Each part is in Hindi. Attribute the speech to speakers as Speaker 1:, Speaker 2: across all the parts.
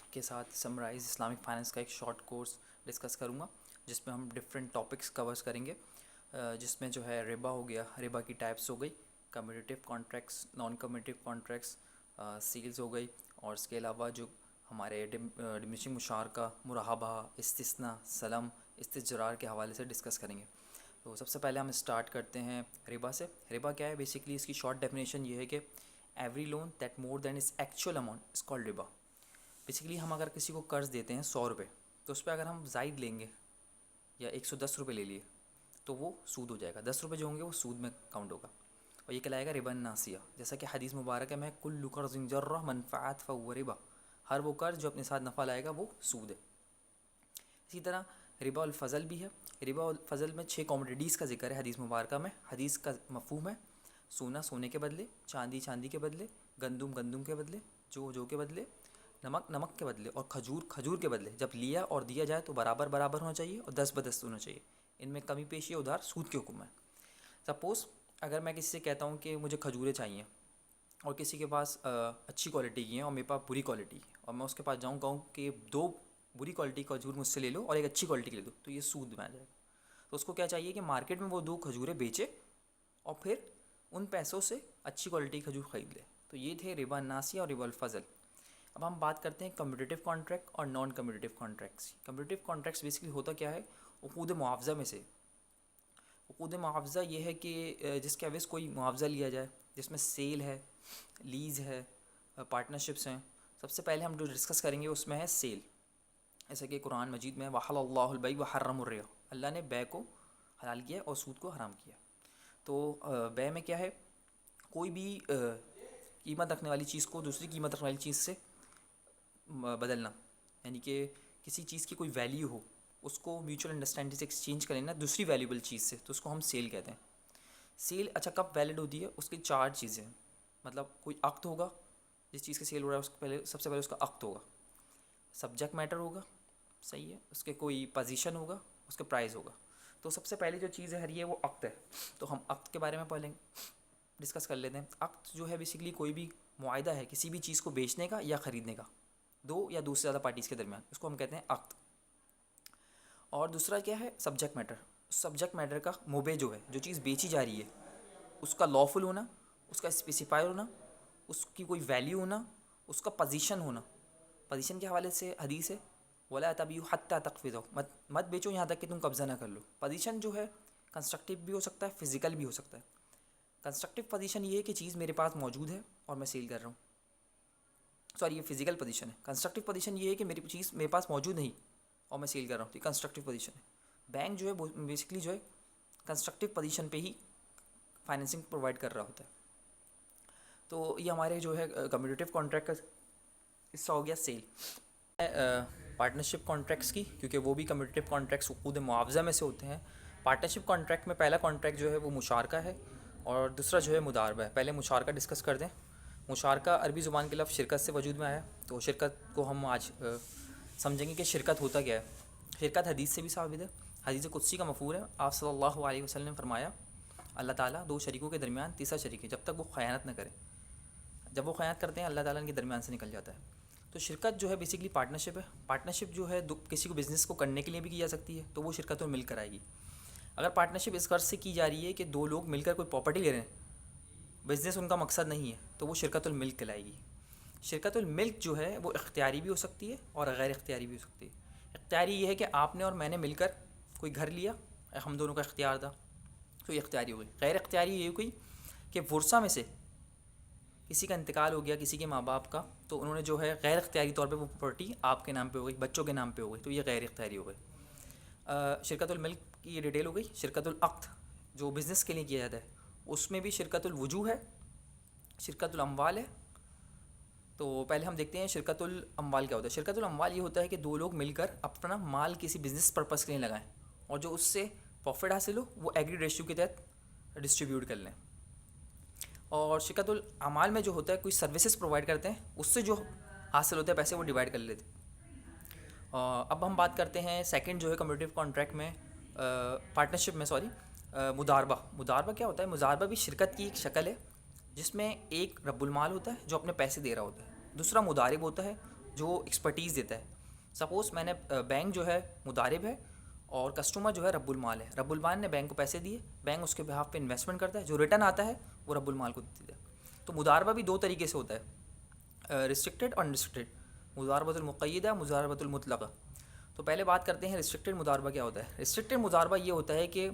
Speaker 1: के साथ समराइज इस्लामिक फाइनेंस का एक शॉर्ट कोर्स डिस्कस करूँगा जिसमें हम डिफरेंट टॉपिक्स कवर्स करेंगे, जिसमें जो है रिबा हो गया, रिबा की टाइप्स हो गई, commutative contracts, non commutative contracts, sales हो गई, और इसके अलावा जो हमारे डिमिनिशिंग मुशारका, मुराहबा, इस्तिस्ना, सलम, इस्तिजरार के हवाले से डिस्कस करेंगे। तो सबसे पहले हम स्टार्ट करते हैं रिबा से। रिबा क्या है? बेसिकली इसकी शॉर्ट डेफिनेशन ये है कि every loan that more than is actual amount is called Riba. Basically हम अगर किसी को कर्ज़ देते हैं 100 रुपये, तो उस पर अगर हम ज़ायद लेंगे या 110 रुपये ले लिए तो वो सूद हो जाएगा। 10 रुपये जो होंगे वो सूद में काउंट होगा, और ये कहलाएगा रिबन नासिया। जैसा कि हदीस मुबारक है, मैं कुल्लु कर्ज़िन जर्रा मनफ़अत फ़हुव रिबा, हर वो कर्ज़ जो अपने साथ नफ़ा लाएगा वो सूद है। इसी तरह रिबा उल फ़ज़ल भी है। रिबा उल फ़ज़ल में 6 कमोडिटीज़ का जिक्र है हदीस मुबारक में। हदीस का मफ़हूम है सोना सोने के बदले, चांदी चांदी के बदले, गंदुम गंदुम के बदले, जो के बदले, नमक नमक के बदले, और खजूर खजूर के बदले। जब लिया और दिया जाए तो बराबर बराबर होना चाहिए और 10 ब 10 होना चाहिए। इनमें कमी पेशी या उधार सूद के हुक्म है। सपोज़ अगर मैं किसी से कहता हूँ कि मुझे खजूरें चाहिए, और किसी के पास अच्छी क्वालिटी की हैं और मेरे पास बुरी क्वालिटी की, और मैं उसके पास जाऊँ कहूँ कि 2 बुरी क्वालिटी का खजूर मुझसे ले लो और एक अच्छी क्वालिटी की ले दो, तो ये सूद में आ जाएगा। तो उसको क्या चाहिए कि मार्केट में वो 2 खजूरें बेचे और फिर उन पैसों से अच्छी क्वालिटी की खजूर ख़रीद ले। तो ये थे रिबा नासिया और रिबा फ़ज़ल। अब हम बात करते हैं कम्यूटेटिव कॉन्ट्रैक्ट और non commutative contracts. Commutative contracts basically होता क्या है? उक़ूद मुआवज़ा में से। उक़ूद मुआवज़ा ये है कि जिसके एवज़ कोई मुआवज़ा लिया जाए, जिसमें सेल है, लीज़ है, पार्टनरशिप्स हैं। सबसे पहले हम जो डिस्कस करेंगे उसमें है सेल। जैसे कि कुरान मजीद में वहल्लल्लाहुल बै व हर्रमर रिबा, अल्लाह ने बै को हलाल किया और सूद को हराम किया। तो बै में क्या है? कोई भी कीमत रखने वाली चीज़ को दूसरी कीमत रखने वाली चीज़ से बदलना, यानी कि किसी चीज़ की कोई वैल्यू हो, उसको म्यूचुअल अंडरस्टैंडिंग से एक्सचेंज कर लेना दूसरी वैल्यूबल चीज़ से, तो उसको हम सेल कहते हैं। सेल अच्छा कब वैलिड होती है? उसकी 4 चीज़ें, मतलब कोई अक्ट होगा, जिस चीज़ की सेल हो रहा है उसके पहले सबसे पहले उसका अक्ट होगा, सब्जेक्ट मैटर होगा, सही है, उसके कोई पोजीशन होगा, उसका प्राइस होगा। तो सबसे पहली जो चीज़ है ये वो अक्ट है। तो हम अक्ट के बारे में पहले डिस्कस कर लेते हैं। अक्ट जो है बेसिकली कोई भी मुआहदा है किसी भी चीज़ को बेचने का या ख़रीदने का, 2 या 2 से ज़्यादा पार्टीज़ के दरमियान, उसको हम कहते हैं अक्ट। और दूसरा क्या है? Subject matter. सब्जेक्ट मैटर का मुबे जो है, जो चीज़ बेची जा रही है उसका लॉफुल होना, उसका स्पेसिफायर होना, उसकी कोई वैल्यू होना, उसका पोजीशन होना। पोजीशन के हवाले से हदीस है वला तबीयु हत्ता तकफिज़ो, मत बेचो यहाँ तक कि तुम कब्ज़ा ना कर लो। पोजीशन जो है कंस्ट्रक्टिव भी हो सकता है, फ़िज़िकल भी हो सकता है। कंस्ट्रक्टिव पोजीशन ये है कि चीज़ मेरे पास मौजूद है और मैं सेल कर रहा हूँ। सॉरी, ये फिजिकल पोजीशन है। कंस्ट्रक्टिव पोजीशन ये है कि मेरी चीज़ मेरे पास मौजूद नहीं और मैं सेल कर रहा हूँ, तो कंस्ट्रक्टिव पोजीशन है। बैंक जो है बेसिकली जो है कंस्ट्रक्टिव पोजीशन पे ही फाइनेंसिंग प्रोवाइड कर रहा होता है। तो ये हमारे जो है कम्यूटेटिव कॉन्ट्रैक्ट का हिस्सा हो गया सेल। पार्टनरशिप कॉन्ट्रैक्ट्स की, क्योंकि वो भी कम्यूटेटिव कॉन्ट्रैक्ट्स उक़ूद मुआवज़ा में से होते हैं। पार्टनरशिप कॉन्ट्रैक्ट में पहला कॉन्ट्रैक्ट जो है वो मुशारका है और दूसरा जो है मुदारबा है। पहले मुशारका डिस्कस कर दें। मुशारका अरबी ज़ुबान के लफ्ज़ शिरकत से वजूद में आया, तो शिरकत को हम आज समझेंगे कि शिरकत होता क्या है। शिरकत हदीस से भी साबित है। हदीस कुदसी का मफ़हूम है, आप सल्लल्लाहु अलैहि वसल्लम ने फरमाया अल्लाह ताला 2 शरीकों के दरमियान तीसरा शरीक है जब तक वो ख़यानत न करे। जब वो ख़यानत करते हैं अल्लाह ताला इनके दरमियान से निकल जाता है। तो शिरकत जो है बेसिकली पार्टनरशिप है। पार्टनरशिप जो है किसी को बिज़नेस को करने के लिए भी की जा सकती है, तो वो शिरकत और मिल कर आएगी। अगर पार्टनरशिप इस गर्ज से की जा रही है कि 2 लोग मिलकर कोई प्रॉपर्टी ले रहे हैं, बिज़नेस उनका मकसद नहीं है, तो वो शिरकतुल मिल्क कहलाएगी। शिरकतुल मिल्क जो है वो इख्तियारी भी हो सकती है और गैर इख्तियारी भी हो सकती है। इख्तियारी ये है कि आपने और मैंने मिलकर कोई घर लिया, हम दोनों का इख्तियार था, तो ये इख्तियारी हो गई। गैर इख्तियारी ये हुई कि वर्सा में से किसी का इंतकाल हो गया, किसी के माँ बाप का, तो उन्होंने जो है गैर इख्तियारी तौर पे वो प्रॉपर्टी आपके नाम पे हो गई, बच्चों के नाम पे हो गई, तो ये गैर इख्तियारी हो गई। शिरकतुल मिल्क की ये डिटेल हो गई। शिरकतुल अक़्द जो बिज़नेस के लिए किया जाता है, उसमें भी शिरकतुल वजूह है, शिरकतुल अम्वाल है। तो पहले हम देखते हैं शिरकतुल अम्वाल क्या होता है। शिरकतुल अम्वाल ये होता है कि 2 लोग मिलकर अपना माल किसी बिज़नेस पर्पज़ के लिए लगाएं और जो उससे प्रॉफिट हासिल हो वो एग्री रेशियो के तहत डिस्ट्रीब्यूट कर लें। और शिरकतुल अमाल में जो होता है कोई सर्विसेज प्रोवाइड करते हैं, उससे जो हासिल होता है पैसे वो डिवाइड कर लेते हैं। अब हम बात करते हैं सेकंड जो है कम्यूटेटिव कॉन्ट्रैक्ट में, पार्टनरशिप में, सॉरी, मुदारबा। मुदारबा क्या होता है? मुदारबा भी शिरकत की एक शक्ल है, जिसमें एक रब्बुल माल होता है जो अपने पैसे दे रहा होता है, दूसरा मुदारिब होता है जो एक्सपर्टीज़ देता है। सपोज़ मैंने बैंक जो है मुदारिब है और कस्टमर जो है रब्बुल माल है। रब्बुल माल ने बैंक को पैसे दिए, बैंक उसके बिहाफ पे इन्वेस्टमेंट करता है, जो रिटर्न आता है वो रब्बुल माल को देता है। तो मुदारबा भी दो तरीके से होता है, रिस्ट्रिक्टेड और अनरिस्ट्रिक्टेड, मुदारबतुल मुक़य्यदा, मुदारबतुल मुतलक़ा। तो पहले बात करते हैं रिस्ट्रिक्टेड मुदारबा क्या होता है। रिस्ट्रिक्टेड मुदारबा ये होता है कि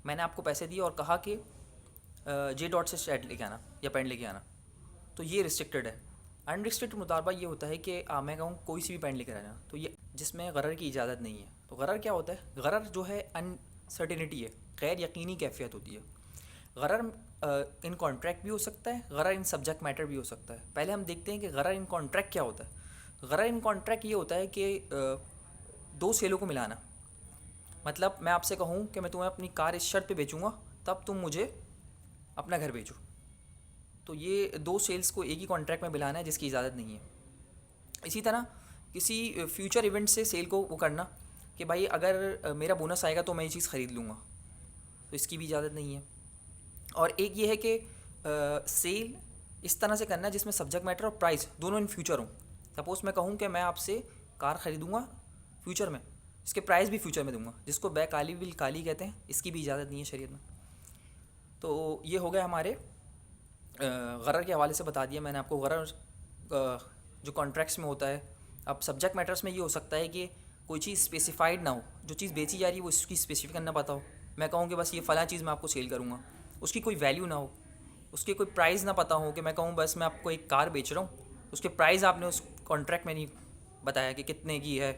Speaker 1: मैंने आपको पैसे दिए और कहा कि जे डॉट से शर्ट लेके आना या पैंट लेके आना, तो ये रिस्ट्रिक्टेड है। अनरिस्ट्रिक्टेड मुदारबा ये होता है कि मैं कहूँ कोई सी भी पैंट लेकर आना, तो ये जिसमें गरर की इजाज़त नहीं है। तो गरर क्या होता है? गरर जो है अनसर्टिनिटी है, गैर यकीनी कैफियत होती है। गरर इन कॉन्ट्रैक्ट भी हो सकता है, गरर इन सब्जेक्ट मैटर भी हो सकता है। पहले हम देखते हैं कि गरर इन कॉन्ट्रैक्ट क्या होता है। गरर इन कॉन्ट्रैक्ट ये होता है कि दो सेलों को मिलाना। मतलब मैं आपसे कहूँ कि मैं तुम्हें अपनी कार इस शर्त पे बेचूंगा, तब तुम मुझे अपना घर बेचो। तो ये दो सेल्स को एक ही कॉन्ट्रैक्ट में मिलाना है जिसकी इजाज़त नहीं है। इसी तरह किसी फ्यूचर इवेंट से सेल को वो करना कि भाई अगर मेरा बोनस आएगा तो मैं ये चीज़ ख़रीद लूँगा, तो इसकी भी इजाज़त नहीं है। और एक ये है कि सेल इस तरह से करना जिसमें सब्जेक्ट मैटर और प्राइस दोनों इन फ्यूचर हों। सपोज़ मैं कहूँ कि मैं आपसे कार ख़रीदूँगा फ्यूचर में, इसके प्राइस भी फ्यूचर में दूंगा, जिसको बै काली बिल काली कहते हैं, इसकी भी इजाज़त नहीं है शरीयत में। तो ये हो गया हमारे गरर के हवाले से बता दिया मैंने आपको। गरर जो कॉन्ट्रैक्ट्स में होता है। अब सब्जेक्ट मैटर्स में ये हो सकता है कि कोई चीज़ स्पेसिफाइड ना हो, जो चीज़ बेची जा रही है वो इसकी स्पेसिफिक करना पता हो। मैं कहूँ कि बस ये फ़लाँ चीज़ मैं आपको सेल करूँगा, उसकी कोई वैल्यू ना हो, उसके कोई प्राइस ना पता हो। कि मैं कहूँ बस मैं आपको एक कार बेच रहा हूँ, उसके प्राइस आपने उस कॉन्ट्रैक्ट में नहीं बताया कि कितने की है,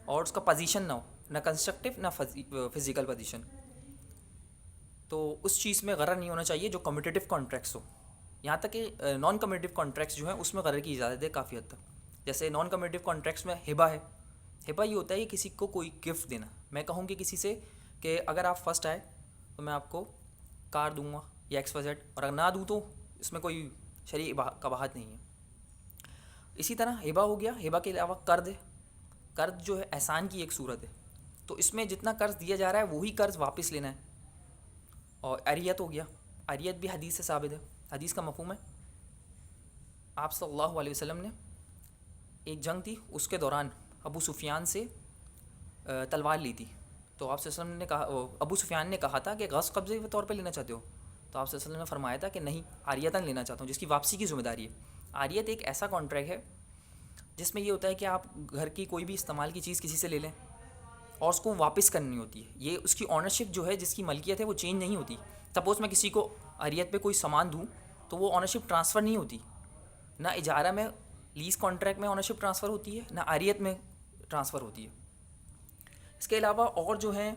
Speaker 1: और उसका पोजीशन ना हो, ना कंस्ट्रक्टिव ना फिजिकल पोजीशन। तो उस चीज़ में गरर नहीं होना चाहिए जो कम्यूटेटिव कॉन्ट्रैक्ट्स हो। यहाँ तक कि नॉन कम्यूटेटिव कॉन्ट्रैक्ट्स जो हैं उसमें गरर की इजाज़त है काफ़ी हद तक। जैसे नॉन कम्यूटेटिव कॉन्ट्रैक्ट्स में हिबा है। हिबा ये होता है कि किसी को कोई गिफ्ट देना। मैं कहूँ कि किसी से कि अगर आप फर्स्ट आए तो मैं आपको कार दूंगा या XYZ, और अगर ना दूँ तो इसमें कोई शरई कबाहत नहीं है। इसी तरह हिबा हो गया। हिबा के अलावा कर्ज है। कर्ज जो है एहसान की एक सूरत है, तो इसमें जितना कर्ज दिया जा रहा है वही कर्ज वापस लेना है। और अरियत हो गया। अरियत भी हदीस से साबित है। हदीस का मफहूम है, आप सल्लल्लाहु अलैहि वसल्लम ने एक जंग थी, उसके दौरान अबू सुफियान से तलवार ली थी। तो आप सल्लल्लाहु अलैहि वसल्लम ने कहा, अबू सुफियान ने कहा था कि गज़ कब्ज़े के तौर पे लेना चाहते हो? तो आप सल्लल्लाहु अलैहि वसल्लम ने फरमाया था कि नहीं, आरियतन लेना चाहता हूँ, जिसकी वापसी की ज़िम्मेदारी है। आरियत एक ऐसा कॉन्ट्रैक्ट है जिसमें ये होता है कि आप घर की कोई भी इस्तेमाल की चीज़ किसी से ले लें और उसको वापस करनी होती है। ये उसकी ऑनरशिप जो है, जिसकी मलकियत है, वो चेंज नहीं होती। सपोज़ मैं किसी को अरियत पे कोई सामान दूँ तो वो ऑनरशिप ट्रांसफ़र नहीं होती। ना इजारा में, लीज़ कॉन्ट्रैक्ट में ऑनरशिप ट्रांसफ़र होती है, ना अरियत में ट्रांसफ़र होती है। इसके अलावा और जो है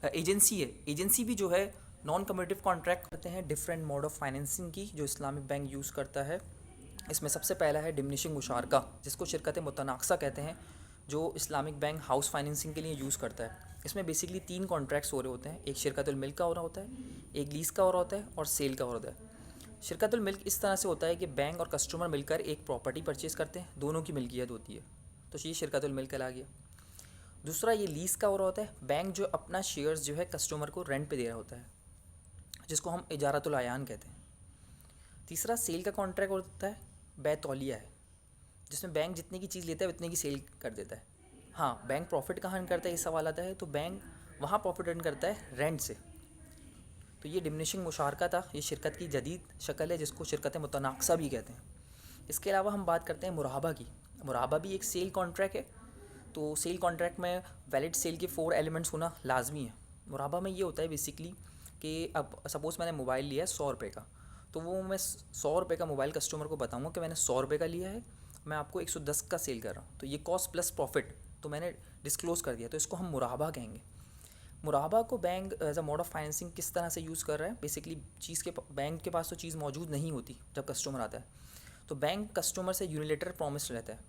Speaker 1: एजेंसी है। एजेंसी भी जो है नॉन कम्यूटेटिव कॉन्ट्रैक्ट करते हैं डिफरेंट मोड ऑफ फाइनेंसिंग की जो इस्लामिक बैंक यूज़ करता है। इसमें सबसे पहला है डिमिनिशिंग मुशारका, जिसको शिरकत मुतनाक़सा कहते हैं, जो इस्लामिक बैंक हाउस फाइनेंसिंग के लिए यूज़ करता है। इसमें बेसिकली 3 कॉन्ट्रैक्ट्स हो रहे होते हैं। एक शिरकतुल मिल्क का हो रहा होता है, एक लीज़ का हो रहा होता है, और सेल का हो रहा होता है। शिरकतुल मिल्क इस तरह से होता है कि बैंक और कस्टमर मिलकर एक प्रॉपर्टी परचेज़ करते हैं, दोनों की मिल्कियत होती है, तो ये शिरकतुल मिल्क कहला गया। दूसरा ये लीज़ का हो रहा होता है, बैंक जो अपना शेयर्स जो है कस्टमर को रेंट पे दे रहा होता है, जिसको हम इजारतुल आयान कहते हैं। तीसरा सेल का कॉन्ट्रैक्ट होता है, बैतौलिया है, जिसमें बैंक जितने की चीज़ लेता है उतने की सेल कर देता है। हाँ, बैंक प्रॉफिट कहाँ अर्न करता है, ये सवाल आता है, तो बैंक वहाँ प्रॉफिट अर्न करता है रेंट से। तो ये डिमिनिशिंग मुशारका था, ये शिरकत की जदीद शक्ल है जिसको शिरकत मुतनाक़सा भी कहते हैं। इसके अलावा हम बात करते हैं मुराहबा की। मुराहबा भी एक सेल कॉन्ट्रैक्ट है। तो सेल कॉन्ट्रैक्ट में वैलिड सेल के 4 एलिमेंट्स होना लाजमी है। मुराहबा में ये होता है बेसिकली कि अब सपोज़ मैंने मोबाइल लिया है 100 रुपये का, तो वो मैं 100 रुपये का मोबाइल कस्टमर को बताऊँगा कि मैंने 100 रुपये का लिया है, मैं आपको 110 का सेल कर रहा हूँ, तो ये कॉस्ट प्लस प्रॉफिट तो मैंने डिस्क्लोज़ कर दिया, तो इसको हम मुराहबा कहेंगे। मुराहबा को bank as a mode of financing किस तरह से यूज़ कर रहा है, बेसिकली चीज़ के बैंक के पास तो चीज़ मौजूद नहीं होती जब कस्टमर आता है, तो बैंक कस्टमर से यूनिलेटर प्रॉमिस रहता है,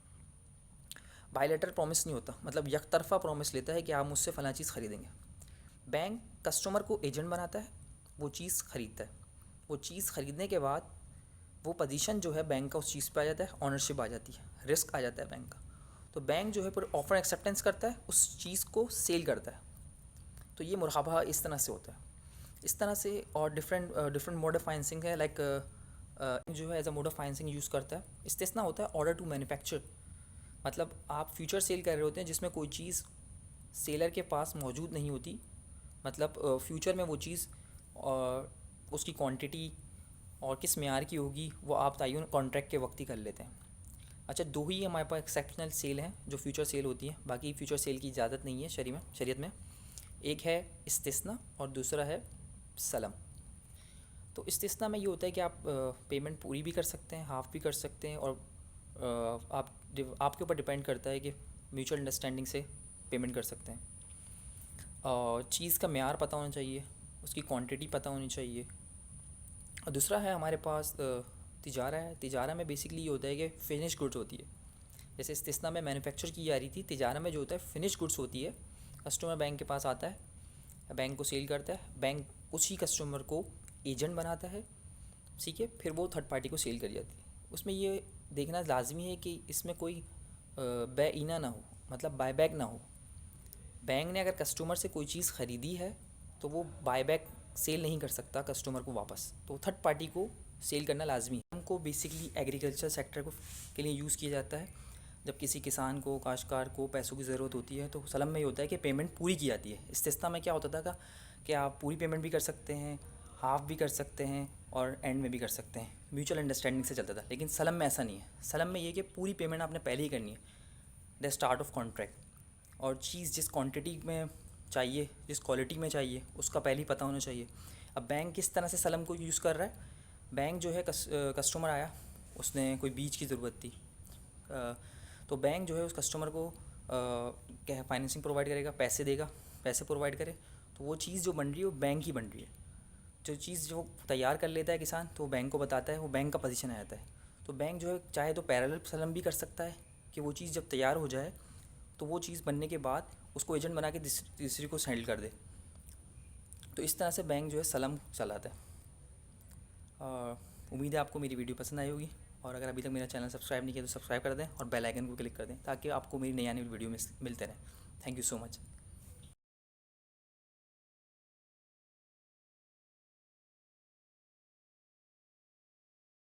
Speaker 1: बायलेटर प्रॉमिस नहीं होता, मतलब एक तरफ़ा प्रॉमिस लेता है कि आप मुझसे फ़लाँ चीज़ ख़रीदेंगे। बैंक कस्टमर को एजेंट बनाता है, वो चीज़ ख़रीदता है, वो चीज़ ख़रीदने के बाद वो पोजीशन जो है बैंक का उस चीज़ पे आ जाता है, ऑनरशिप आ जाती है, रिस्क आ जाता है बैंक का। तो बैंक जो है फिर ऑफर एक्सेप्टेंस करता है, उस चीज़ को सेल करता है। तो ये मुराहबा इस तरह से होता है। इस तरह से और डिफरेंट मोड ऑफ फाइनेंसिंग है, लाइक जो है as a mode of financing use करता है। इस्तेस्ना होता है ऑर्डर टू मैन्युफैक्चर, मतलब आप फ्यूचर सेल कर रहे होते हैं जिसमें कोई चीज़ सेलर के पास मौजूद नहीं होती, मतलब फ्यूचर में वो चीज़ और उसकी क्वांटिटी और किस मेयार की होगी वो आप तयन कॉन्ट्रैक्ट के वक्त ही कर लेते हैं। अच्छा, दो ही हमारे पास एक्सेप्शनल सेल हैं जो फ्यूचर सेल होती है, बाकी फ्यूचर सेल की इजाज़त नहीं है शरीयत में। एक है इस्तिस्ना और दूसरा है सलम। तो इस्तिस्ना में ये होता है कि आप पेमेंट पूरी भी कर सकते हैं, हाफ़ भी कर सकते हैं, और आपके ऊपर डिपेंड करता है कि म्यूचुअल अंडरस्टैंडिंग से पेमेंट कर सकते हैं। और चीज़ का मेयार पता होना चाहिए, उसकी क्वांटिटी पता होनी चाहिए। और दूसरा है हमारे पास तिजारा है। तिजारा में बेसिकली ये होता है कि फिनिश गुड्स होती है। जैसे इस्तिस्ना में मैन्युफैक्चर की जा रही थी, तिजारा में जो होता है फिनिश गुड्स होती है। कस्टमर बैंक के पास आता है, बैंक को सेल करता है, बैंक उसी कस्टमर को एजेंट बनाता है, ठीक है, फिर वो थर्ड पार्टी को सेल कर जाती है। उसमें ये देखना लाजमी है कि इसमें कोई बैइना ना हो, मतलब बायबैक ना हो। बैंक ने अगर कस्टमर से कोई चीज़ ख़रीदी है तो वो बायबैक सेल नहीं कर सकता कस्टमर को वापस, तो थर्ड पार्टी को सेल करना लाजमी है। हमको बेसिकली एग्रीकल्चर सेक्टर को के लिए यूज़ किया जाता है। जब किसी किसान को, काश्तकार को पैसों की ज़रूरत होती है तो सलम में ये होता है कि पेमेंट पूरी की जाती है। इस्तिस्ना में क्या होता था कि आप पूरी पेमेंट भी कर सकते हैं, हाफ़ भी कर सकते हैं और एंड में भी कर सकते हैं, म्यूचुअल अंडरस्टैंडिंग से चलता था। लेकिन सलम में ऐसा नहीं है। सलम में ये कि पूरी पेमेंट आपने पहले ही करनी है, द स्टार्ट ऑफ कॉन्ट्रैक्ट। और चीज़ जिस क्वांटिटी में चाहिए, जिस क्वालिटी में चाहिए, उसका पहले ही पता होना चाहिए। अब बैंक किस तरह से सलम को यूज़ कर रहा है, बैंक जो है कस्टमर आया, उसने कोई बीज की ज़रूरत थी, तो बैंक जो है उस कस्टमर को क्या है फाइनेंसिंग प्रोवाइड करेगा, पैसे देगा, पैसे प्रोवाइड करे, तो वो चीज़ जो बन रही है वो बैंक ही बन रही है। जो चीज़ जो तैयार कर लेता है किसान तो वो बैंक को बताता है, वो बैंक का पोजीशन आ जाता है। तो बैंक जो है चाहे तो पैरेलल सलम भी कर सकता है कि वो चीज़ जब तैयार हो जाए तो वो चीज़ बनने के बाद उसको एजेंट बना के तीसरी को सेंड कर दे। तो इस तरह से बैंक जो है सलम चलाता है। उम्मीद है आपको मेरी वीडियो पसंद आई होगी, और अगर अभी तक मेरा चैनल सब्सक्राइब नहीं किया तो सब्सक्राइब कर दें और बेल आइकन को क्लिक कर दें ताकि आपको मेरी नई आने वाली वीडियो मिलते रहें। Thank you so much.